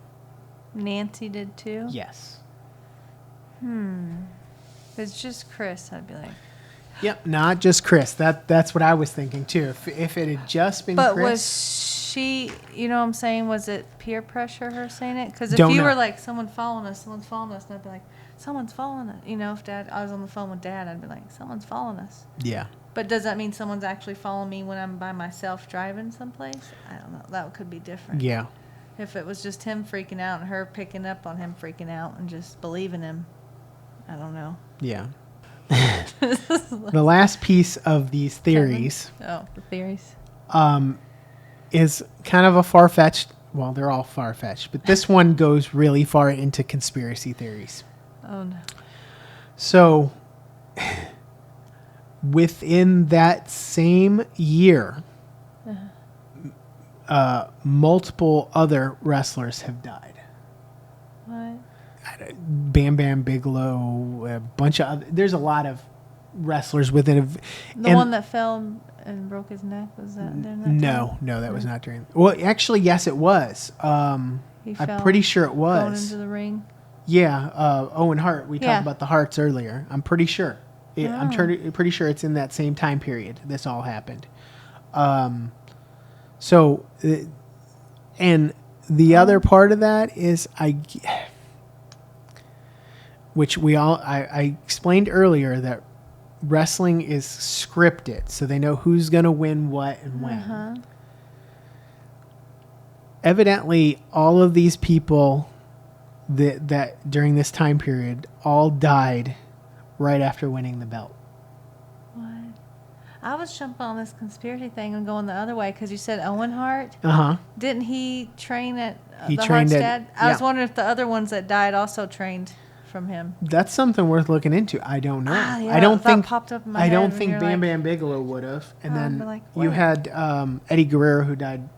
Nancy did too? Yes. If it's just Chris, I'd be like... Yep, not just Chris. That's what I was thinking too. If it had just been But Chris... was she, you know what I'm saying, was it peer pressure, her saying it? Because if Don't you know. were like, someone's following us, and I'd be like, someone's following us. You know, if I was on the phone with Dad, I'd be like, someone's following us. Yeah. But does that mean someone's actually following me when I'm by myself driving someplace? I don't know. That could be different. Yeah. If it was just him freaking out and her picking up on him freaking out and just believing him, I don't know. Yeah. The last piece of these theories Oh, the theories. is kind of a far-fetched, well, they're all far-fetched, but this one goes really far into conspiracy theories. Oh, no. So, within that same year, multiple other wrestlers have died. What? Bam Bam Bigelow, a bunch of other, there's a lot of wrestlers within a... The one that fell and broke his neck, was that during that time? No, that was not during... Well, actually, yes, it was. He I'm fell pretty sure it going was. into the ring. Yeah, Owen Hart. We Yeah. talked about the Harts earlier. I'm pretty sure. I'm pretty sure it's in that same time period this all happened. And the other part of that is which I explained earlier that wrestling is scripted, so they know who's going to win what and when. Evidently, all of these people that during this time period all died right after winning the belt. What? I was jumping on this conspiracy thing and going the other way because you said Owen Hart. Didn't he train at He the trained Hart's at- dad? I was yeah. wondering if the other ones that died also trained from him. That's something worth looking into. I don't know. Yeah, I don't that think popped up in my I head don't when think you're Bam like- Bam Bigelow would have. And I'd then be like, you what? had Eddie Guerrero who died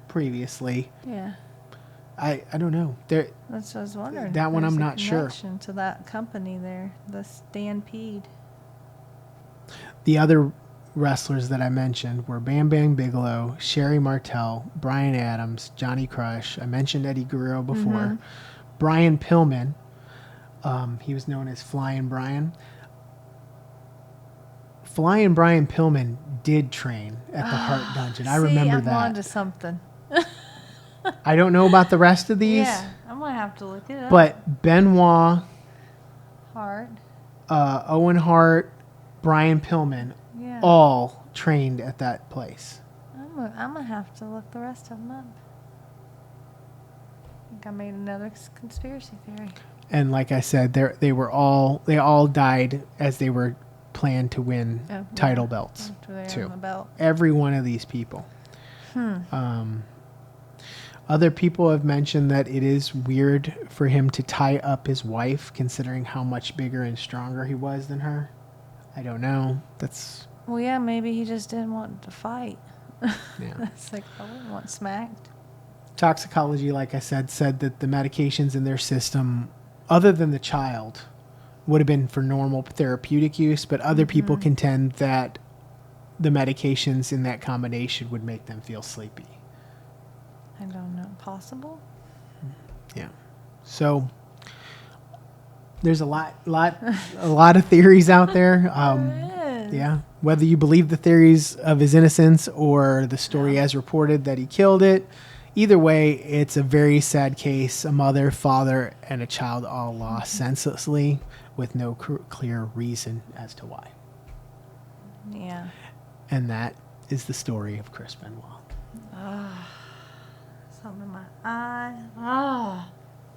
previously. Yeah. I don't know. There That's what I was wondering. That one There's I'm a not sure. connection to that company there, the Stampede. the other wrestlers that I mentioned were Bam Bam Bigelow, Sherry Martel, Brian Adams, Johnny Crush. I mentioned Eddie Guerrero before. Brian Pillman. He was known as Flying Brian. Flying Brian Pillman did train at the Heart Dungeon. I remember I'm that. onto something. I don't know about the rest of these, Yeah, I'm gonna have to look it up. but Benoit, Hart. Owen Hart, Brian Pillman, Yeah. all trained at that place. I'm gonna have to look the rest of them up. I think I made another conspiracy theory. And like I said, they all died as they were planned to win Oh, title yeah. belts After they too. won the belt. Every one of these people. Other people have mentioned that it is weird for him to tie up his wife, considering how much bigger and stronger he was than her. I don't know. That's Well, yeah, maybe he just didn't want to fight. yeah. That's like, I wouldn't want smacked. Toxicology, like I said that the medications in their system, other than the child, would have been for normal therapeutic use, but other people contend that the medications in that combination would make them feel sleepy. I don't know. Possible? Yeah. So there's a lot of theories out there. There is. Yeah. Whether you believe the theories of his innocence or the story as reported that he killed it, either way, it's a very sad case. A mother, father, and a child all lost senselessly with no clear reason as to why. Yeah. And that is the story of Chris Benoit. Something in my eye.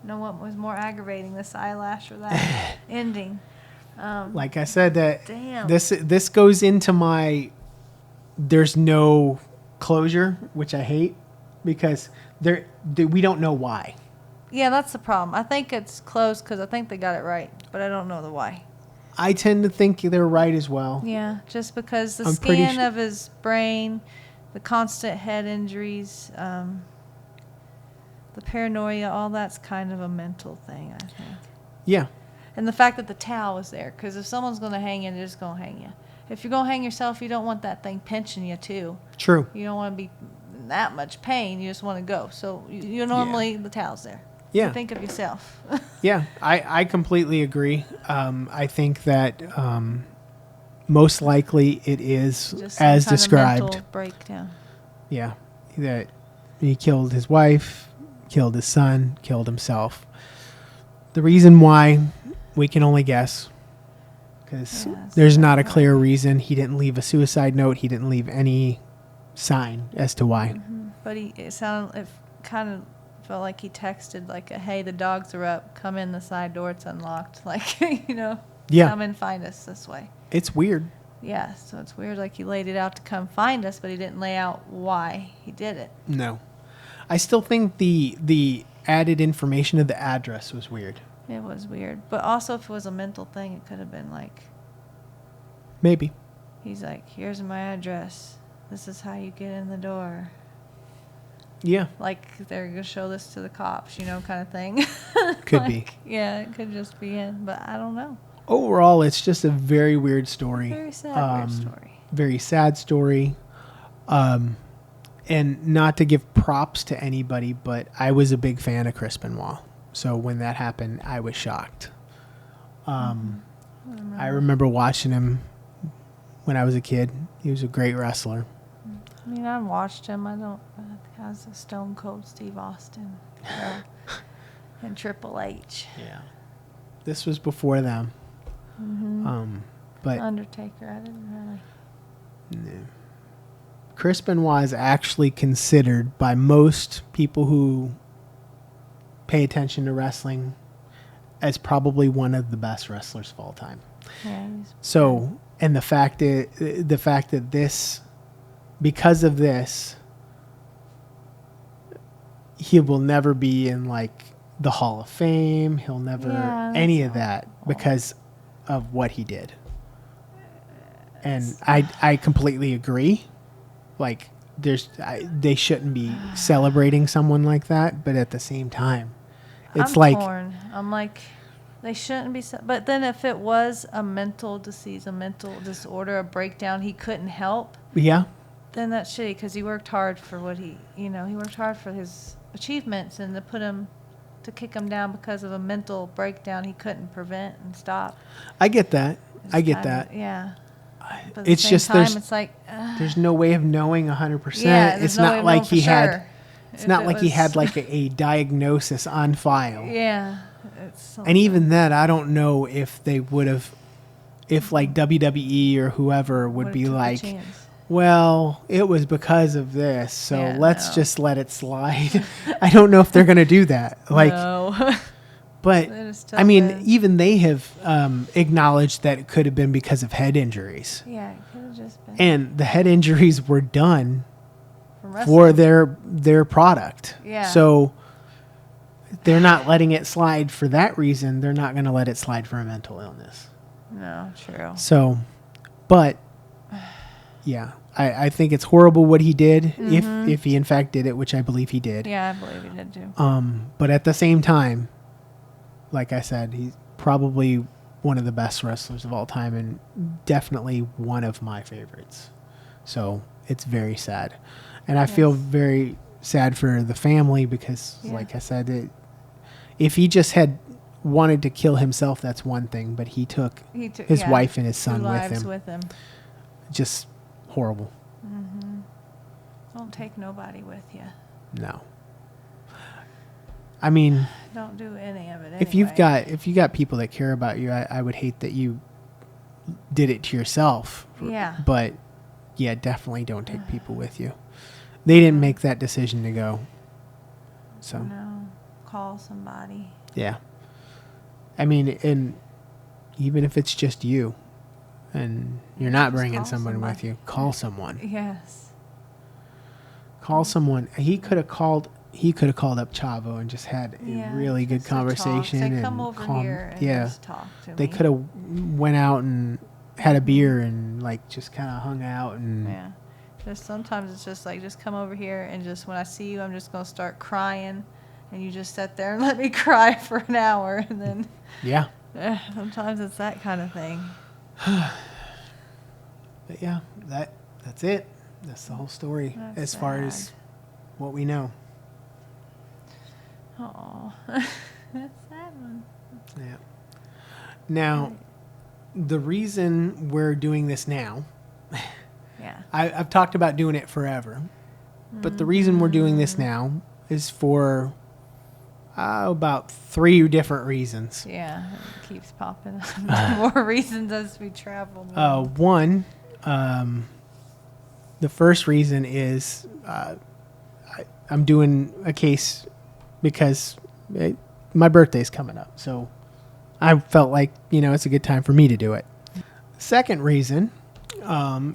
No what was more aggravating, this eyelash or that ending? Like I said, that Damn. this goes into my there's no closure, which I hate because we don't know why. Yeah, that's the problem. I think it's close because I think they got it right, but I don't know the why. I tend to think they're right as well. Yeah, just because the I'm pretty scan of his brain, the constant head injuries, the paranoia, all that's kind of a mental thing, I think. Yeah. And the fact that the towel was there, because if someone's going to hang you, they're just going to hang you. if you're gonna hang yourself, you don't want that thing pinching you too. True. You don't want to be in that much pain. You just want to go. So you normally the towel's there. Yeah. You think of yourself. Yeah, I completely agree. I think that most likely it is Just some as kind of described. mental breakdown. Yeah, that he killed his wife, killed his son, killed himself. The reason why, we can only guess, because there's not a clear reason. He didn't leave a suicide note. He didn't leave any sign as to why. But it kind of felt like he texted like, "Hey, the dogs are up. Come in the side door. It's unlocked." Like, Yeah. come and find us this way. It's weird. Yeah, so it's weird. Like he laid it out to come find us, but he didn't lay out why he did it. No. I still think the added information of the address was weird. It was weird. But also, if it was a mental thing, it could have been like, Maybe. he's like, "Here's my address. This is how you get in the door." Yeah. Like they're going to show this to the cops, kind of thing. Could be. Yeah, it could just be in, but I don't know. Overall, it's just a very weird story. Very sad, weird story. Very sad story. And not to give props to anybody, but I was a big fan of Chris Benoit. So when that happened, I was shocked. I remember watching him when I was a kid. He was a great wrestler. I mean, I watched him. I think I was a Stone Cold Steve Austin and Triple H. Yeah. This was before them. But Undertaker, I didn't really. no. Chris Benoit is actually considered by most people who pay attention to wrestling as probably one of the best wrestlers of all time. Yeah, So, and the fact that this, because of this, he will never be in like the Hall of Fame. He'll never any of that because of what he did. And I completely agree. Like they shouldn't be celebrating someone like that, but at the same time, it's I'm torn. I'm like, they shouldn't be. But then if it was a mental disease, a mental disorder, a breakdown he couldn't help, yeah, then that's shitty because he worked hard for what he worked hard for his achievements, and to kick him down because of a mental breakdown he couldn't prevent and stop. I get that. It's I get kinda- that. Yeah. But at It's the same just time, it's like, there's no way of knowing 100%. yeah, It's there's no way not of like knowing for he had. sure. It's If not it like he had was- like a diagnosis on file. Yeah. And even then, I don't know if they would have, if like WWE or whoever would be like, well, it was because of this, so Yeah, let's no. just let it slide. I don't know if they're going to do that. Like, no. but It'd still I mean, been- even they have acknowledged that it could have been because of head injuries. Yeah, it could have just been. And the head injuries were done From for wrestling. their product. Yeah. So they're not letting it slide for that reason. They're not going to let it slide for a mental illness. No, true. So, but yeah, I think it's horrible what he did, if he in fact did it, which I believe he did. Yeah, I believe he did too. But at the same time, like I said, he's probably one of the best wrestlers of all time and definitely one of my favorites. So it's very sad. And I feel very sad for the family because, like I said, if he just had wanted to kill himself, that's one thing. But he took his wife and his son with him. Just horrible. Don't take nobody with you. No. I mean, Don't do any of it. if you got people that care about you, I would hate that you did it to yourself. Yeah. But yeah, definitely don't take people with you. They didn't make that decision to go. So No, call somebody. yeah. I mean, and even if it's just you, and you're not Just bringing call someone with somebody. you, call someone. Yes. Call someone. He could have called up Chavo and just had a really good just to talk. conversation. Say, and come over calm- here and yeah. just talk to me. They could have went out and had a beer and like just kind of hung out and Yeah. Just sometimes it's just like, just come over here and just when I see you, I'm just going to start crying. And you just sit there and let me cry for an hour. And then yeah. sometimes it's that kind of thing. But yeah, that's it. That's the whole story That's as far sad. as what we know. Oh, that's a sad one. Yeah. Now, the reason we're doing this now, Yeah. I've talked about doing it forever, but the reason we're doing this now is for about 3 different reasons. Yeah, it keeps popping up. More reasons as we travel. More. One, the first reason is I'm doing a case because my birthday's coming up. So I felt like, it's a good time for me to do it. Second reason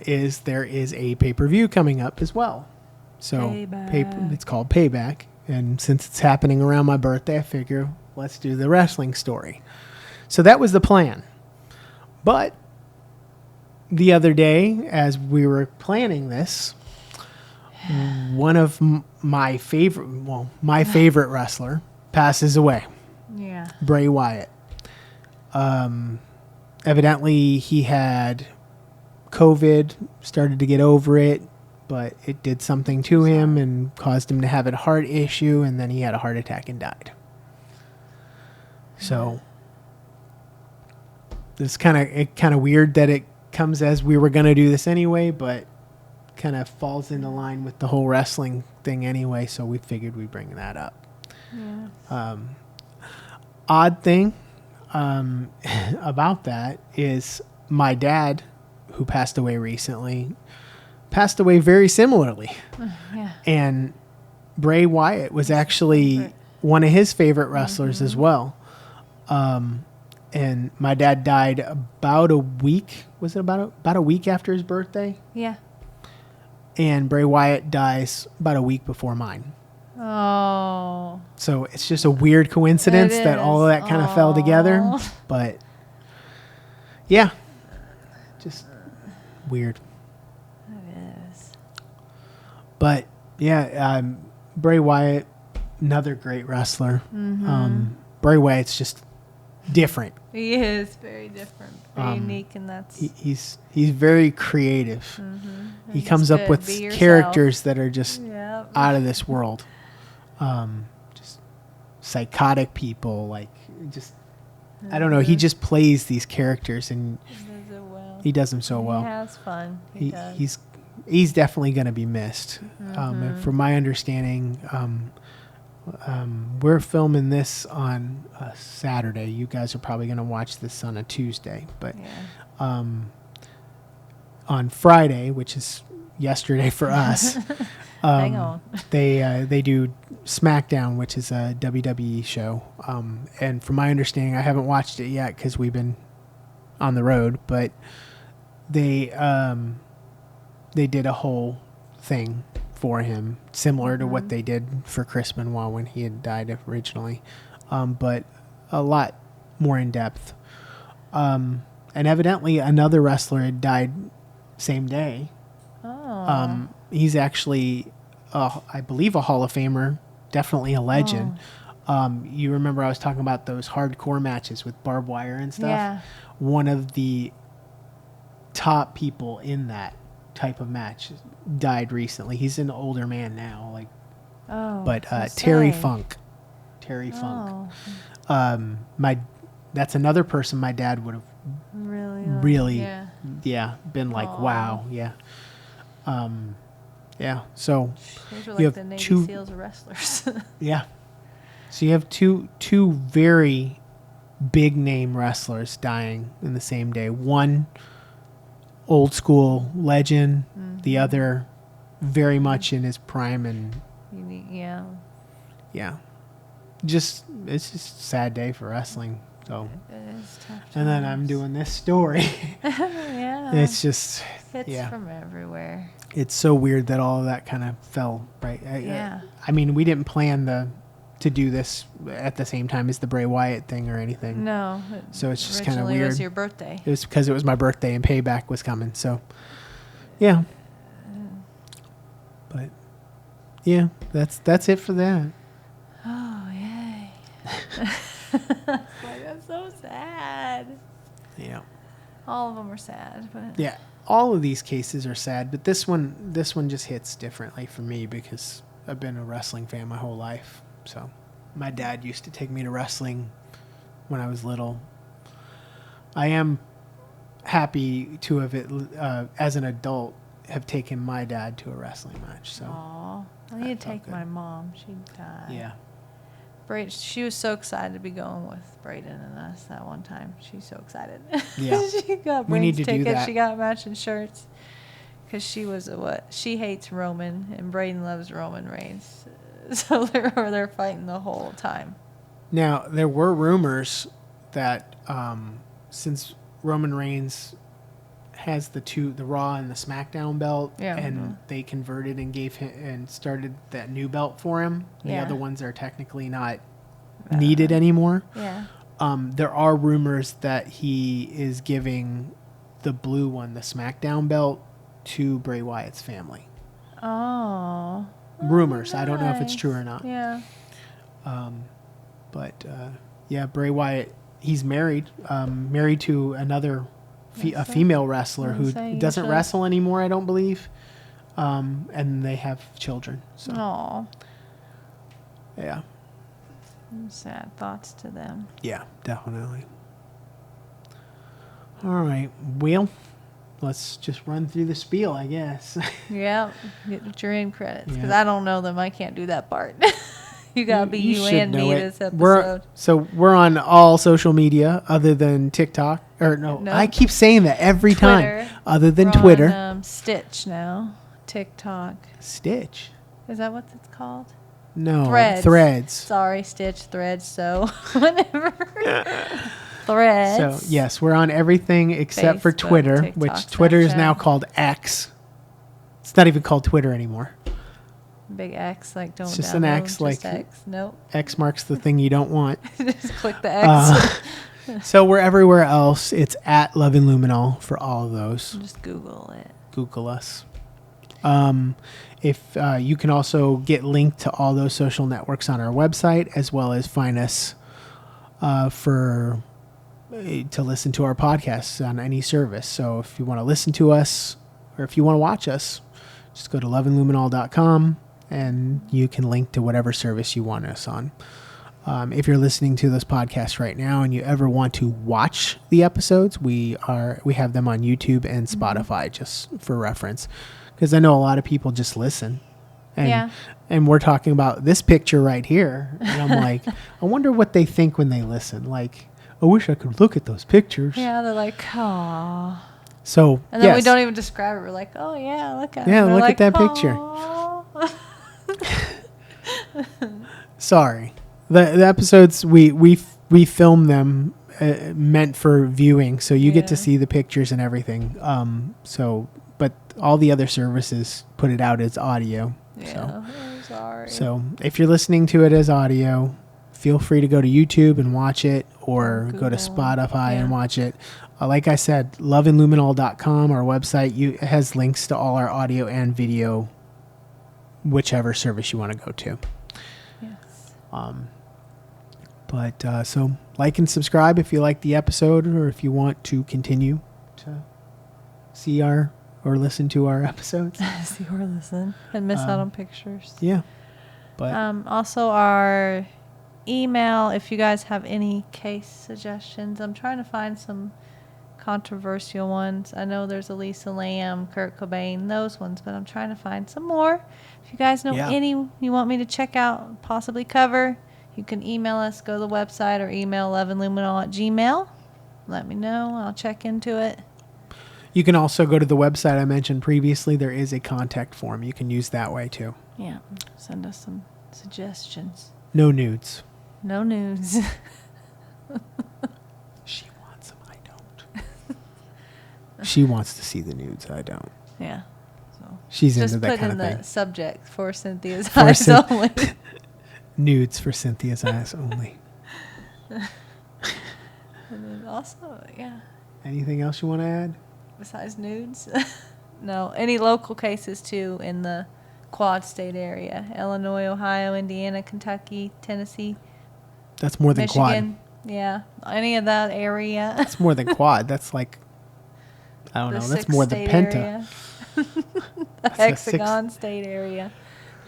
is there is a pay-per-view coming up as well. So Payback. it's called Payback. And since it's happening around my birthday, I figure let's do the wrestling story. So that was the plan. But the other day, as we were planning this, one of my favorite wrestler passes away. Yeah. Bray Wyatt. Evidently, he had COVID, started to get over it, but it did something to him and caused him to have a heart issue, and then he had a heart attack and died. So it's kind of weird that it comes as we were going to do this anyway, but kind of falls into line with the whole wrestling thing anyway, so we figured we'd bring that up. Yeah. Odd thing about that is my dad, who passed away recently, passed away very similarly. Yeah. And Bray Wyatt was actually one of his favorite wrestlers as well. And my dad died about a week. Was it about a week after his birthday? Yeah. And Bray Wyatt dies about a week before mine. Oh. So it's just a weird coincidence It that all of is. that kind of fell together. Aw. But yeah, just weird. It is. But yeah, Bray Wyatt, another great wrestler. Bray Wyatt's just different. He is very different, very unique, and that's. He's very creative. He It's comes up good. with Be yourself. characters that are just Yep. out of this world. Just psychotic people, like just I don't know. He just plays these characters and He does it well. he does them so well. He has fun. He does. He's definitely going to be missed. And from my understanding, we're filming this on a Saturday. You guys are probably going to watch this on a Tuesday, but Yeah. on Friday, which is yesterday for us, Hang on. they do SmackDown, which is a WWE show. And from my understanding, I haven't watched it yet because we've been on the road, but they did a whole thing for him, similar to what they did for Chris Benoit when he had died originally, but a lot more in depth. And evidently another wrestler had died same day. Oh. He's actually, I believe, a Hall of Famer, definitely a legend. You remember I was talking about those hardcore matches with barbed wire and stuff? Yeah. One of the top people in that type of match died recently. He's an older man now, Oh. but so Terry sad. Funk. Terry Funk. Oh. That's another person my dad would have really been like, Aw. wow, yeah. Yeah, so Those are you like have the Navy two- SEALs of wrestlers. yeah. So you have two very big name wrestlers dying in the same day. One old school legend, the other very much in his prime, and Unique, yeah. yeah. It's just a sad day for wrestling. So It is tough. and then I'm times. doing this story. Yeah. It's just Hits yeah. from everywhere. It's so weird that all of that kind of fell right. Yeah. I mean, we didn't plan to do this at the same time as the Bray Wyatt thing or anything. No. So it's just kind of Originally weird. It was your birthday. It was because it was my birthday and Payback was coming. So, yeah. But yeah, that's it for that. Oh, yay. Like, that's so sad. Yeah. All of them are sad, but Yeah, all of these cases are sad, but this one just hits differently for me because I've been a wrestling fan my whole life. So, my dad used to take me to wrestling when I was little. I am happy to have as an adult, have taken my dad to a wrestling match. So, aw, I need to take my mom. She died. yeah. She was so excited to be going with Braden and us that one time. She's so excited. Yeah. She got We need Braden's to do tickets. that. She got matching shirts. Because she was she hates Roman, and Braden loves Roman Reigns. So they're fighting the whole time. Now, there were rumors that since Roman Reigns has the Raw and the SmackDown belt, and they converted and gave him and started that new belt for him. The other ones are technically not needed anymore. Yeah. There are rumors that he is giving the blue one, the SmackDown belt, to Bray Wyatt's family. Oh. Rumors. I don't know if it's true or not. Yeah. But Bray Wyatt, he's married to another a female wrestler who doesn't wrestle anymore, I don't believe. And they have children. So. Aw. Yeah. Sad thoughts to them. Yeah, definitely. All right. Well, let's just run through the spiel, I guess. Yeah. Get your end credits. Because Yeah. I don't know them. I can't do that part. You got to be you should and know me it. this episode. We're on all social media other than TikTok. No, I keep saying that every Twitter. time. Other than We're Twitter. on, Stitch now. TikTok. Stitch. Is that what it's called? No. Threads. Sorry, Stitch. Threads. So, whatever. Threads. So, yes, we're on everything except for Facebook, Twitter, TikTok, which Twitter is now Snapchat. called X. It's not even called Twitter anymore. Big X, like don't It's just download, an X, just like X. Nope. X marks the thing you don't want. Just click the X. So we're everywhere else. It's at Love and Luminol for all of those. Just Google it. Google us. If you can also get linked to all those social networks on our website, as well as find us to listen to our podcasts on any service. So if you want to listen to us or if you want to watch us, just go to loveandluminol.com and you can link to whatever service you want us on. If you're listening to this podcast right now and you ever want to watch the episodes, we have them on YouTube and Spotify, just for reference, because I know a lot of people just listen. And we're talking about this picture right here, and I'm like, I wonder what they think when they listen. Like, I wish I could look at those pictures. Yeah, they're like, "Aw." So, And then we don't even describe it. We're like, "Oh yeah, look at it." Yeah, look like, at that picture. Sorry. The episodes we film them meant for viewing, so you get to see the pictures and everything. But all the other services put it out as audio. Yeah, I'm sorry. So if you're listening to it as audio, feel free to go to YouTube and watch it, or go to Spotify and watch it. Like I said, loveandluminol.com, our website, it has links to all our audio and video, whichever service you want to go to. Yes. So like and subscribe if you like the episode, or if you want to continue to see or listen to our episodes. See or listen and miss out on pictures. Yeah. But also our email, if you guys have any case suggestions. I'm trying to find some controversial ones. I know there's Elisa Lamb, Kurt Cobain, those ones, but I'm trying to find some more. If you guys know any you want me to check out, possibly cover, you can email us, go to the website, or email loveandluminol@gmail. Let me know. I'll check into it. you can also go to the website I mentioned previously. There is a contact form. You can use that way too. Yeah. Send us some suggestions. No nudes. No nudes. She wants them. I don't. She wants to see the nudes. I don't. Yeah. So She's just into that put kind in of the thing. subject for Cynthia's For eyes only. Nudes for Cynthia's eyes only. And then also, yeah. Anything else you want to add? Besides nudes? No. Any local cases too in the Quad State area. Illinois, Ohio, Indiana, Kentucky, Tennessee, That's more than Michigan. quad. Yeah. Any of that area. That's more than quad. That's like I don't the know. That's six more than state penta. area. The a hexagon state area.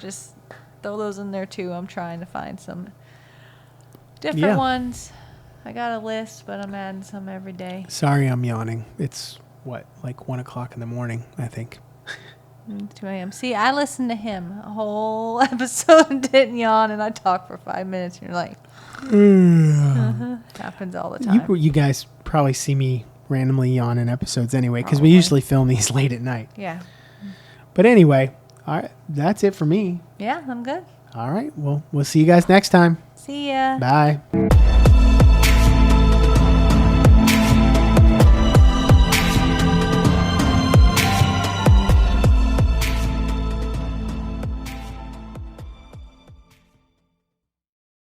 Just throw those in there too. I'm trying to find some different ones. I got a list, but I'm adding some every day. Sorry, I'm yawning. It's what, like 1 o'clock in the morning, I think. 2 a.m. See, I listened to him a whole episode and didn't yawn, and I talked for 5 minutes, and you're like, happens all the time. You guys probably see me randomly yawn in episodes anyway, because we Probably. usually film these late at night. Yeah. But anyway, all right, that's it for me. Yeah, I'm good. All right, well, we'll see you guys next time. See ya. Bye.